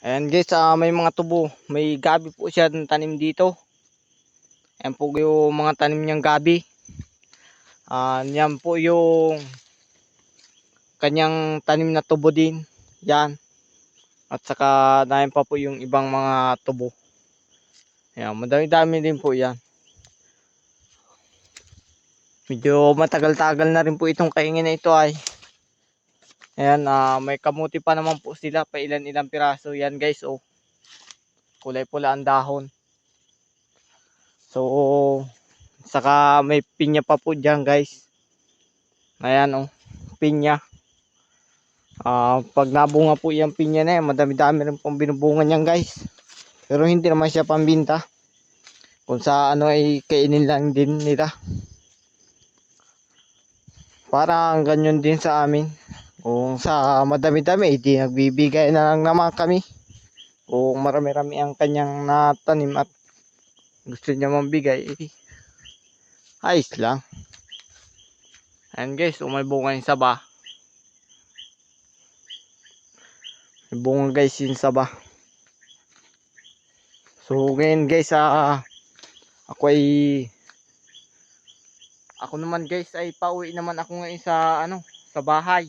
Ayan guys, may mga tubo. May gabi po siya tanim dito. Ayan po yung mga tanim niyang gabi. Yan po yung kanyang tanim na tubo din. Yan. At saka nahin pa po yung ibang mga tubo. Ayan, madami-dami din po yan. Medyo matagal-tagal na rin po itong kaingin na ito ay. Ayan, may kamuti pa naman po sila. Pa ilan-ilang piraso. Yan guys, oh. Kulay pula ang dahon. So, saka may pinya pa po dyan guys. Ayan oh, pinya. Pag nabunga po yung pinya na yan, madami-dami rin pong binubunga niyan guys. Pero hindi naman siya pambinta. Kung sa ano ay kainin lang din nila. Parang ganyan din sa amin. Kung sa madami-dami, hindi nagbibigay na lang naman kami. Kung marami-rami ang kanyang natanim at gusto niya mambigay, ayos lang. Ayan guys, may bunga yung saba. May bunga guys yung saba. So ngayon guys, ako naman guys ay pauwi naman ako ngayon sa sa bahay.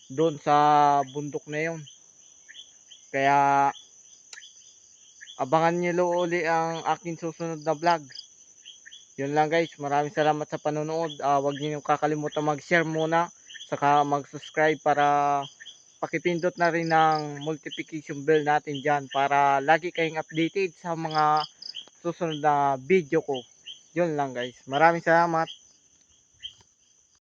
Doon sa bundok na 'yon. Kaya abangan niyo uli ang akin susunod na vlog. Yun lang guys, maraming salamat sa panonood. Huwag niyo kakalimutan mag-share muna, saka mag-subscribe para pakipindot na rin ng notification bell natin diyan para lagi kayong updated sa mga susunod na video ko. Yun lang guys. Maraming salamat.